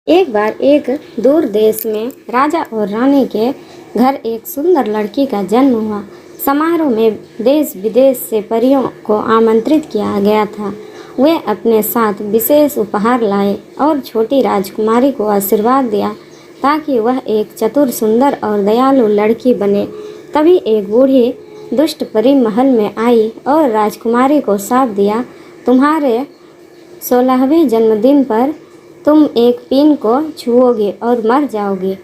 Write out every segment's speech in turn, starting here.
एक बार एक दूर देश में राजा और रानी के घर एक सुंदर लड़की का जन्म हुआ। समारोह में देश विदेश से परियों को आमंत्रित किया गया था। वे अपने साथ विशेष उपहार लाए और छोटी राजकुमारी को आशीर्वाद दिया ताकि वह एक चतुर, सुंदर और दयालु लड़की बने। तभी एक बूढ़ी दुष्ट परी महल में आई और राजकुमारी को शाप दिया, तुम्हारे 16वें जन्मदिन पर तुम एक पीन को छुओगे और मर जाओगे।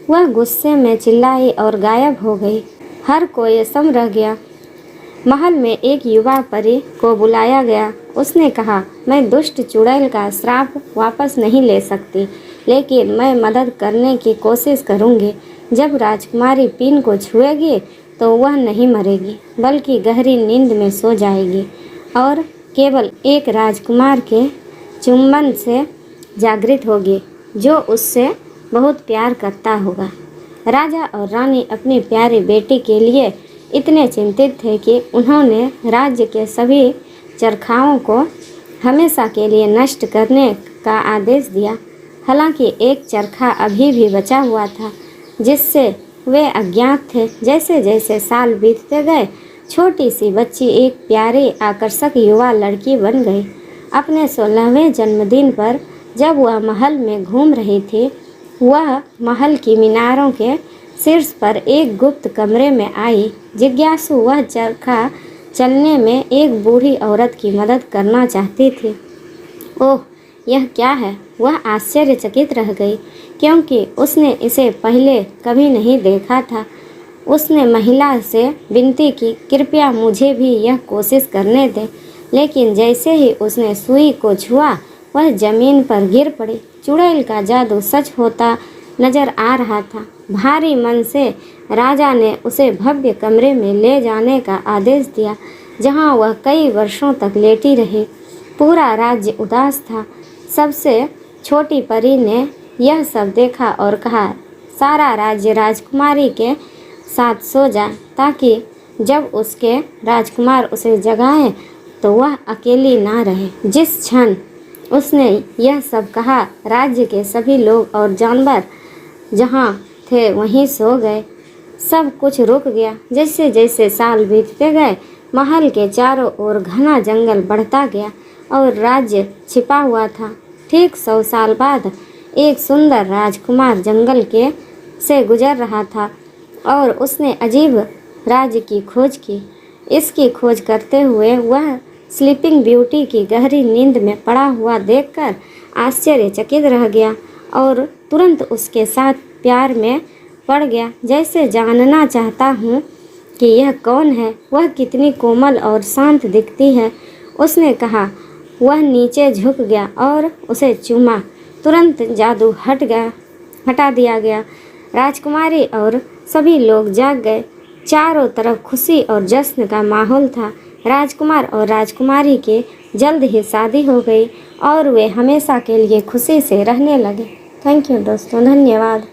वह गुस्से में चिल्लाई और गायब हो गई। हर कोई सम रह गया। महल में एक युवा परी को बुलाया गया। उसने कहा, मैं दुष्ट चुड़ैल का श्राप वापस नहीं ले सकती, लेकिन मैं मदद करने की कोशिश करूंगी। जब राजकुमारी पीन को छुएगी तो वह नहीं मरेगी, बल्कि गहरी नींद में सो जाएगी और केवल एक राजकुमार के चुंबन से जागृत होगी, जो उससे बहुत प्यार करता होगा। राजा और रानी अपनी प्यारी बेटी के लिए इतने चिंतित थे कि उन्होंने राज्य के सभी चरखाओं को हमेशा के लिए नष्ट करने का आदेश दिया। हालांकि एक चरखा अभी भी बचा हुआ था, जिससे वे अज्ञात थे। जैसे जैसे साल बीतते गए, छोटी सी बच्ची एक प्यारी, आकर्षक युवा लड़की बन गई। अपने 16वें जन्मदिन पर जब वह महल में घूम रही थी, वह महल की मीनारों के शीर्ष पर एक गुप्त कमरे में आई। जिज्ञासु वह चरखा चलने में एक बूढ़ी औरत की मदद करना चाहती थी। ओह, यह क्या है? वह आश्चर्यचकित रह गई, क्योंकि उसने इसे पहले कभी नहीं देखा था। उसने महिला से विनती की, कृपया मुझे भी यह कोशिश करने दें। लेकिन जैसे ही उसने सुई को छुआ, वह जमीन पर गिर पड़ी। चुड़ैल का जादू सच होता नजर आ रहा था। भारी मन से राजा ने उसे भव्य कमरे में ले जाने का आदेश दिया, जहां वह कई वर्षों तक लेटी रही। पूरा राज्य उदास था। सबसे छोटी परी ने यह सब देखा और कहा, सारा राज्य राजकुमारी के साथ सो जाए, ताकि जब उसके राजकुमार उसे जगाएं तो वह अकेली ना रहे। जिस क्षण उसने यह सब कहा, राज्य के सभी लोग और जानवर जहाँ थे वहीं सो गए। सब कुछ रुक गया। जैसे जैसे साल बीतते गए, महल के चारों ओर घना जंगल बढ़ता गया और राज्य छिपा हुआ था। ठीक 100 साल बाद एक सुंदर राजकुमार जंगल के से गुजर रहा था और उसने अजीब राज्य की खोज की। इसकी खोज करते हुए वह स्लीपिंग ब्यूटी की गहरी नींद में पड़ा हुआ देखकर आश्चर्यचकित रह गया और तुरंत उसके साथ प्यार में पड़ गया। जैसे जानना चाहता हूँ कि यह कौन है, वह कितनी कोमल और शांत दिखती है, उसने कहा। वह नीचे झुक गया और उसे चूमा। तुरंत जादू हटा दिया गया। राजकुमारी और सभी लोग जाग गए। चारों तरफ खुशी और जश्न का माहौल था। राजकुमार और राजकुमारी की जल्द ही शादी हो गई और वे हमेशा के लिए खुशी से रहने लगे। थैंक यू दोस्तों, धन्यवाद।